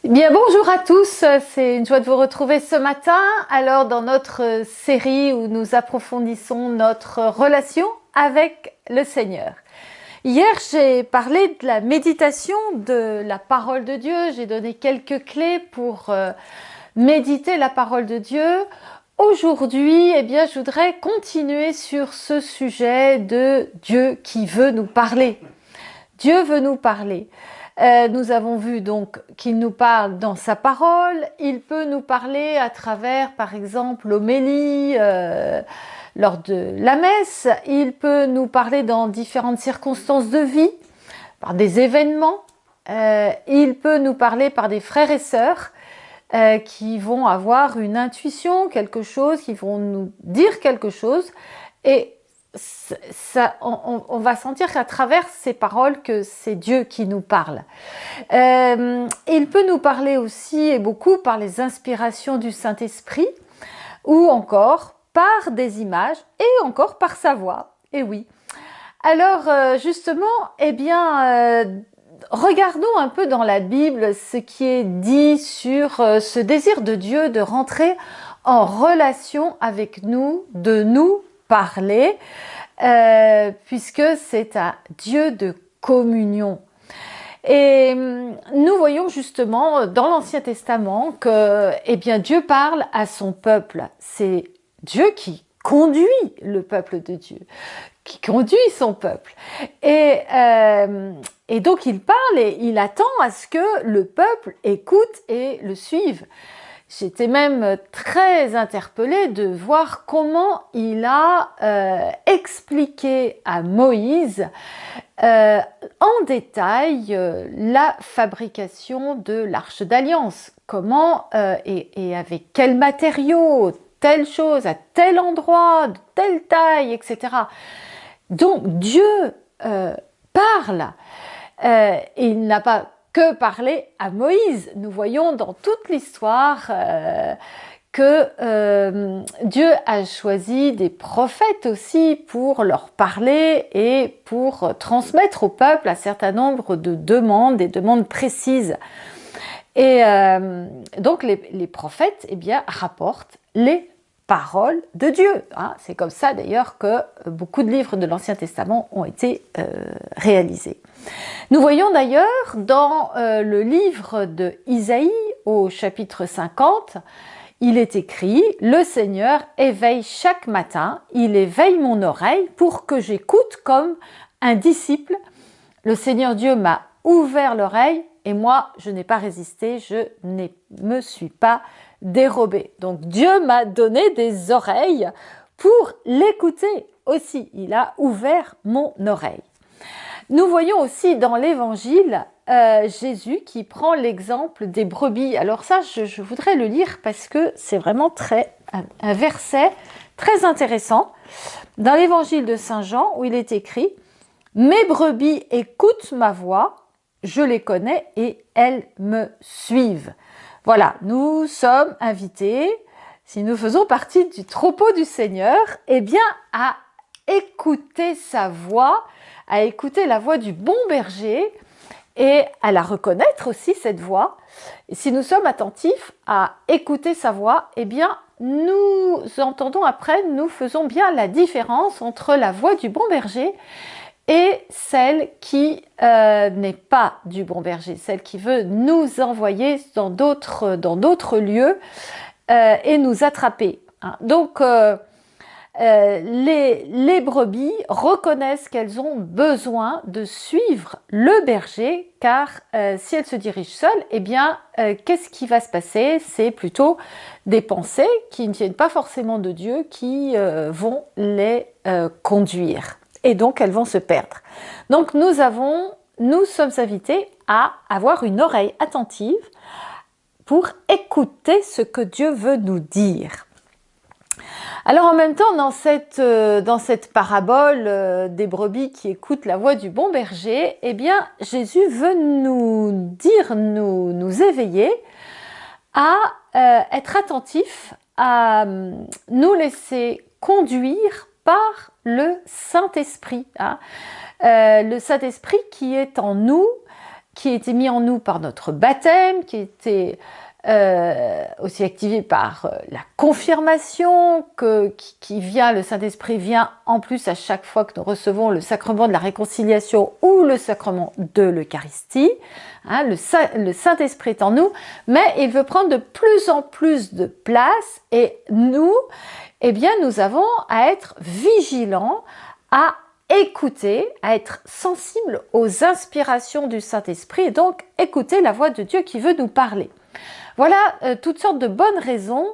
Bien, bonjour à tous, c'est une joie de vous retrouver ce matin. Alors, dans notre série où nous approfondissons notre relation avec le Seigneur. Hier, j'ai parlé de la méditation de la parole de Dieu. J'ai donné quelques clés pour méditer la parole de Dieu. Aujourd'hui, je voudrais continuer sur ce sujet de Dieu qui veut nous parler. Dieu veut nous parler. Nous avons vu donc qu'il nous parle dans sa parole. Il peut nous parler à travers, par exemple, l'homélie lors de la messe. Il peut nous parler dans différentes circonstances de vie, par des événements. Il peut nous parler par des frères et sœurs qui vont avoir une intuition, quelque chose, qui vont nous dire quelque chose. Et on va sentir qu'à travers ces paroles que c'est Dieu qui nous parle. Il peut nous parler aussi et beaucoup par les inspirations du Saint-Esprit ou encore par des images et encore par sa voix. Et oui. Alors justement, regardons un peu dans la Bible ce qui est dit sur ce désir de Dieu de rentrer en relation avec nous, de nous parler, puisque c'est un Dieu de communion. Et nous voyons justement dans l'Ancien Testament que Dieu parle à son peuple. C'est Dieu qui conduit le peuple de Dieu, qui conduit son peuple. Et donc il parle et il attend à ce que le peuple écoute et le suive. J'étais même très interpellée de voir comment il a expliqué à Moïse en détail la fabrication de l'Arche d'Alliance. Comment et avec quels matériaux, telle chose, à tel endroit, de telle taille, etc. Donc Dieu parle. Il n'a pas que parler à Moïse. Nous voyons dans toute l'histoire que Dieu a choisi des prophètes aussi pour leur parler et pour transmettre au peuple un certain nombre de demandes, des demandes précises. Et donc les prophètes rapportent les paroles de Dieu. C'est comme ça d'ailleurs que beaucoup de livres de l'Ancien Testament ont été réalisés. Nous voyons d'ailleurs dans le livre de Isaïe au chapitre 50, il est écrit « Le Seigneur éveille chaque matin, il éveille mon oreille pour que j'écoute comme un disciple. Le Seigneur Dieu m'a ouvert l'oreille et moi je n'ai pas résisté, je ne me suis pas dérobé. » Donc Dieu m'a donné des oreilles pour l'écouter aussi. Il a ouvert mon oreille. Nous voyons aussi dans l'Évangile Jésus qui prend l'exemple des brebis. Alors ça, je voudrais le lire parce que c'est vraiment un verset très intéressant. Dans l'Évangile de Saint Jean, où il est écrit « Mes brebis écoutent ma voix, je les connais et elles me suivent. » Voilà, nous sommes invités, si nous faisons partie du troupeau du Seigneur, à écouter sa voix, à écouter la voix du bon berger et à la reconnaître aussi, cette voix. Et si nous sommes attentifs à écouter sa voix, nous entendons après, nous faisons bien la différence entre la voix du bon berger et celle qui n'est pas du bon berger, celle qui veut nous envoyer dans d'autres lieux et nous attraper. Donc, les brebis reconnaissent qu'elles ont besoin de suivre le berger, car si elles se dirigent seules, qu'est-ce qui va se passer? C'est plutôt des pensées qui ne viennent pas forcément de Dieu qui vont les conduire. Et donc elles vont se perdre. Donc nous sommes invités à avoir une oreille attentive pour écouter ce que Dieu veut nous dire. Alors en même temps, dans cette parabole des brebis qui écoutent la voix du bon berger, Jésus veut nous dire, nous éveiller à être attentifs, à nous laisser conduire par le Saint-Esprit. Le Saint-Esprit qui est en nous qui était mis en nous par notre baptême, qui était aussi activé par la confirmation, qui vient, le Saint-Esprit vient en plus à chaque fois que nous recevons le sacrement de la réconciliation ou le sacrement de l'Eucharistie. Hein, le Saint-Esprit est en nous, mais il veut prendre de plus en plus de place et nous, eh bien, nous avons à être vigilants, à écouter, à être sensibles aux inspirations du Saint-Esprit et donc écouter la voix de Dieu qui veut nous parler. Voilà toutes sortes de bonnes raisons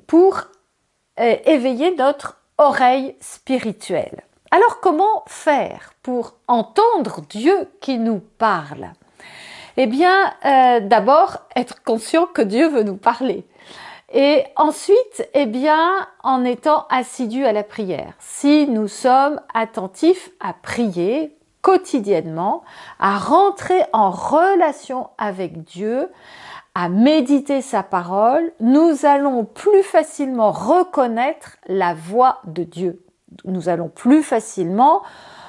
pour éveiller notre oreille spirituelle. Alors comment faire pour entendre Dieu qui nous parle? Eh bien, d'abord, être conscient que Dieu veut nous parler. Et ensuite, eh bien, en étant assidus à la prière. Si nous sommes attentifs à prier quotidiennement, à rentrer en relation avec Dieu, à méditer sa parole, nous allons plus facilement reconnaître la voix de Dieu. Nous allons plus facilement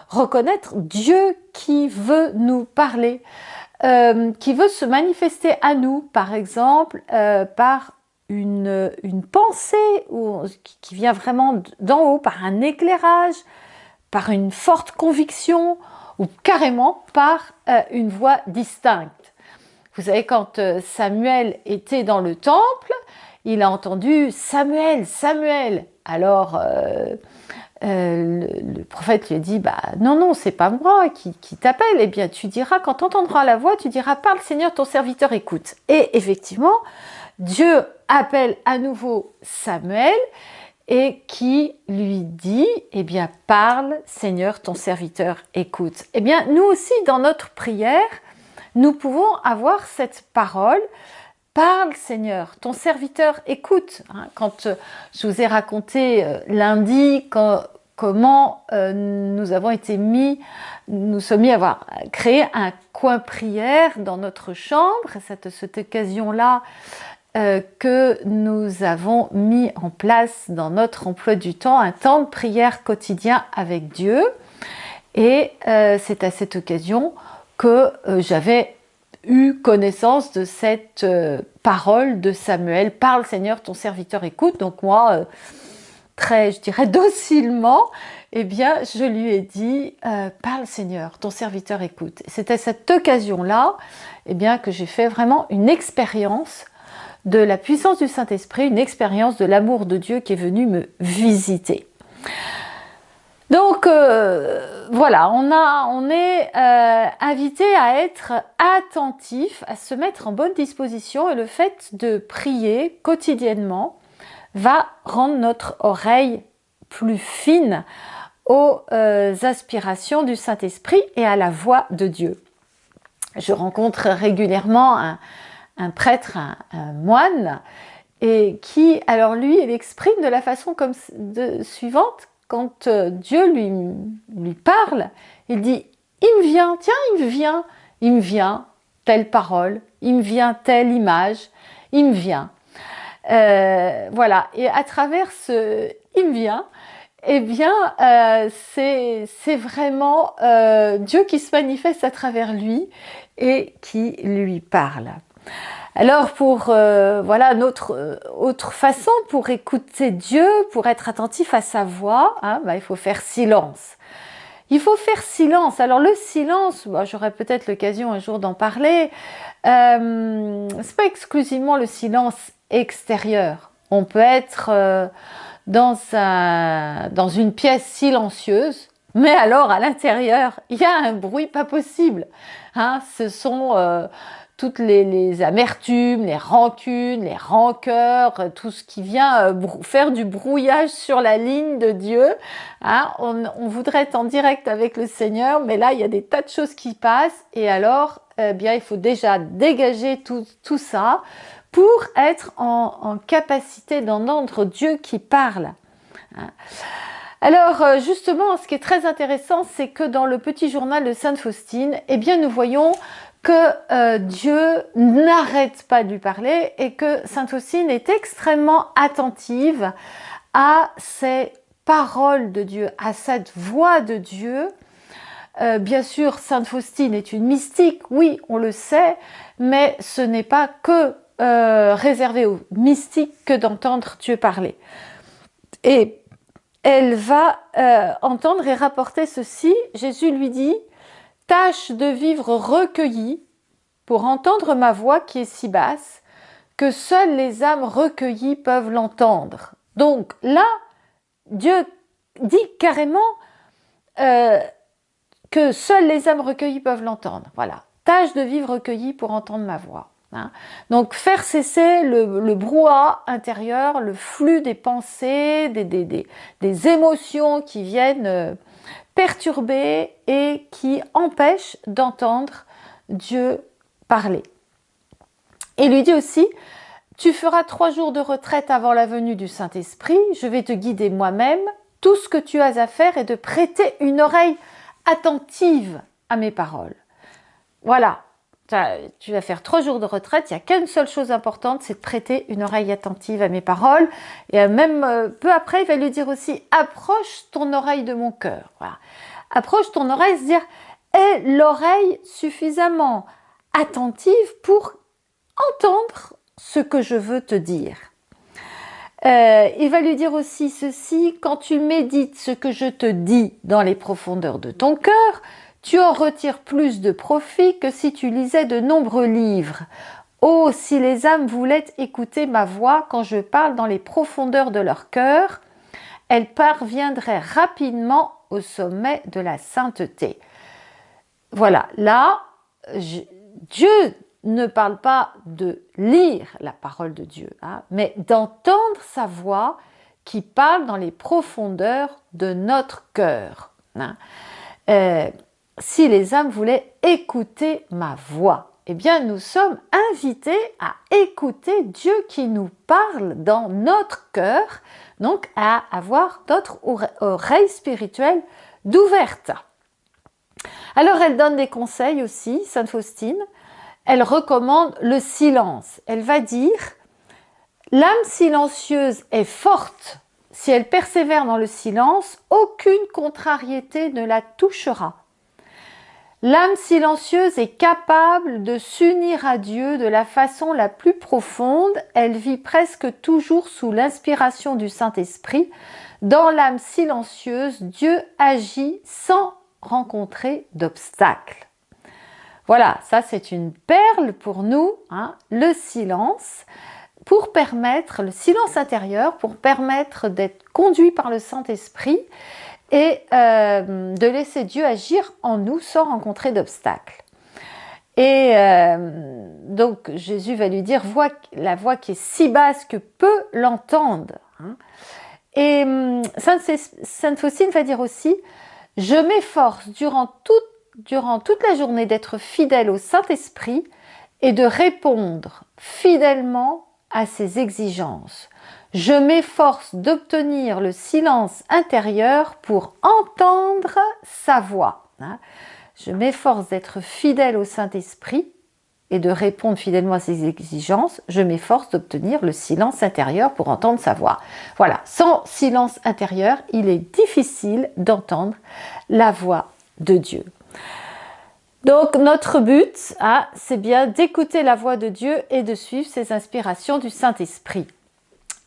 reconnaître Dieu qui veut nous parler, qui veut se manifester à nous, par exemple, par une pensée qui vient vraiment d'en haut, par un éclairage, par une forte conviction ou carrément par une voix distincte. Vous savez, quand Samuel était dans le temple, il a entendu « Samuel, Samuel !» Alors, le prophète lui a dit « Non, non, c'est pas moi qui t'appelle. Eh bien, tu diras, quand tu entendras la voix, tu diras « Parle Seigneur, ton serviteur écoute. » Et effectivement, Dieu appelle à nouveau Samuel et qui lui dit, eh bien, parle, Seigneur, ton serviteur écoute. Eh bien, nous aussi, dans notre prière, nous pouvons avoir cette parole, parle, Seigneur, ton serviteur écoute. Quand je vous ai raconté lundi comment nous avons été nous sommes mis à avoir créé un coin prière dans notre chambre, cette occasion-là, que nous avons mis en place dans notre emploi du temps, un temps de prière quotidien avec Dieu. Et c'est à cette occasion que j'avais eu connaissance de cette parole de Samuel. Parle Seigneur, ton serviteur écoute. Donc moi, très, je dirais, docilement, eh bien, je lui ai dit, parle Seigneur, ton serviteur écoute. C'est à cette occasion-là, eh bien, que j'ai fait vraiment une expérience de la puissance du Saint-Esprit, une expérience de l'amour de Dieu qui est venu me visiter. Donc voilà, on est invité à être attentif, à se mettre en bonne disposition, et le fait de prier quotidiennement va rendre notre oreille plus fine aux aspirations du Saint-Esprit et à la voix de Dieu. Je rencontre régulièrement un prêtre, un moine, et qui, alors lui, il exprime de la façon suivante. Quand Dieu lui parle, il dit « il me vient, tiens, il me vient telle parole, il me vient telle image, il me vient ». Voilà, et à travers ce « il me vient », eh bien, c'est vraiment Dieu qui se manifeste à travers lui et qui lui parle. Alors voilà notre autre façon pour écouter Dieu, pour être attentif à sa voix, il faut faire silence. Il faut faire silence. Alors le silence, j'aurai peut-être l'occasion un jour d'en parler, c'est pas exclusivement le silence extérieur. On peut être dans une pièce silencieuse, mais alors à l'intérieur, il y a un bruit pas possible. Ce sont toutes les amertumes, les rancunes, les rancœurs, tout ce qui vient faire du brouillage sur la ligne de Dieu. On voudrait être en direct avec le Seigneur, mais là, il y a des tas de choses qui passent. Et alors, bien, il faut déjà dégager tout ça pour être en capacité d'entendre Dieu qui parle. Alors, justement, ce qui est très intéressant, c'est que dans le petit journal de Sainte Faustine, eh bien, nous voyons que Dieu n'arrête pas de lui parler et que Sainte Faustine est extrêmement attentive à ces paroles de Dieu, à cette voix de Dieu Bien sûr, Sainte Faustine est une mystique, oui, on le sait, mais ce n'est pas que réservé aux mystiques que d'entendre Dieu parler. Et elle va entendre et rapporter ceci. Jésus lui dit, « Tâche de vivre recueillie pour entendre ma voix qui est si basse que seules les âmes recueillies peuvent l'entendre. » Donc là, Dieu dit carrément que seules les âmes recueillies peuvent l'entendre. Voilà. Tâche de vivre recueillie pour entendre ma voix. Hein. Donc faire cesser le brouhaha intérieur, le flux des pensées, des émotions qui viennent perturber et qui empêchent d'entendre Dieu parler. Et lui dit aussi, tu feras 3 jours de retraite avant la venue du Saint-Esprit, je vais te guider moi-même, tout ce que tu as à faire est de prêter une oreille attentive à mes paroles. Voilà, tu vas faire 3 jours de retraite, il n'y a qu'une seule chose importante, c'est de prêter une oreille attentive à mes paroles. Et même peu après, il va lui dire aussi, approche ton oreille de mon cœur. Voilà. Approche ton oreille, c'est-à-dire, aie l'oreille suffisamment attentive pour entendre ce que je veux te dire. Il va lui dire aussi ceci, quand tu médites ce que je te dis dans les profondeurs de ton cœur, tu en retires plus de profit que si tu lisais de nombreux livres. Oh, si les âmes voulaient écouter ma voix quand je parle dans les profondeurs de leur cœur, elles parviendraient rapidement au sommet de la sainteté. Voilà, là, Dieu ne parle pas de lire la parole de Dieu, hein, mais d'entendre sa voix qui parle dans les profondeurs de notre cœur. Hein. Si les âmes voulaient écouter ma voix, eh bien nous sommes invités à écouter Dieu qui nous parle dans notre cœur, donc à avoir notre oreille spirituelle d'ouverte. Alors elle donne des conseils aussi, Sainte Faustine. Elle recommande le silence. Elle va dire, l'âme silencieuse est forte. Si elle persévère dans le silence, aucune contrariété ne la touchera. L'âme silencieuse est capable de s'unir à Dieu de la façon la plus profonde. Elle vit presque toujours sous l'inspiration du Saint-Esprit. Dans l'âme silencieuse, Dieu agit sans rencontrer d'obstacles. Voilà, ça c'est une perle pour nous, hein, le silence, pour permettre, le silence intérieur, pour permettre d'être conduit par le Saint-Esprit et de laisser Dieu agir en nous sans rencontrer d'obstacles. Et donc Jésus va lui dire, la voix qui est si basse que peu l'entendent. Hein. Et Sainte Faustine va dire aussi, je m'efforce durant toute la journée d'être fidèle au Saint-Esprit et de répondre fidèlement à ses exigences. Je m'efforce d'obtenir le silence intérieur pour entendre sa voix. Je m'efforce d'être fidèle au Saint-Esprit et de répondre fidèlement à ses exigences. Je m'efforce d'obtenir le silence intérieur pour entendre sa voix. Voilà, sans silence intérieur, il est difficile d'entendre la voix de Dieu. Donc notre but, c'est bien d'écouter la voix de Dieu et de suivre ses inspirations du Saint-Esprit.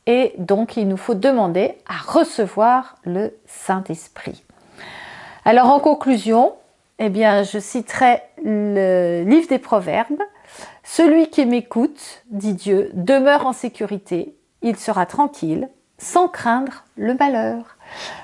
Et donc il nous faut demander à recevoir le Saint-Esprit. Alors en conclusion, eh bien, je citerai le livre des Proverbes. Celui qui m'écoute, dit Dieu, demeure en sécurité, il sera tranquille, sans craindre le malheur.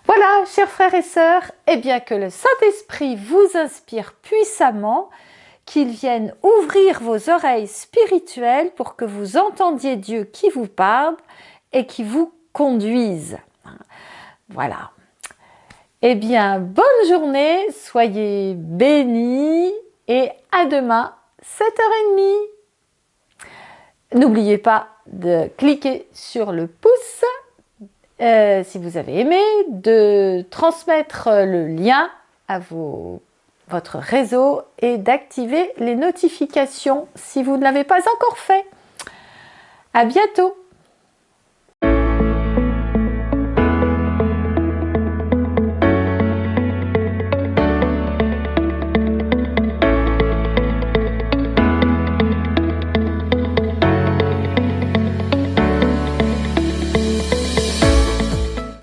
Voilà, chers frères et sœurs, eh bien que le Saint-Esprit vous inspire puissamment, qu'il vienne ouvrir vos oreilles spirituelles pour que vous entendiez Dieu qui vous parle et qui vous conduise. Voilà. Eh bien, bonne journée, soyez bénis et à demain, 7h30. N'oubliez pas de cliquer sur le pouce si vous avez aimé, de transmettre le lien à votre réseau et d'activer les notifications si vous ne l'avez pas encore fait. À bientôt!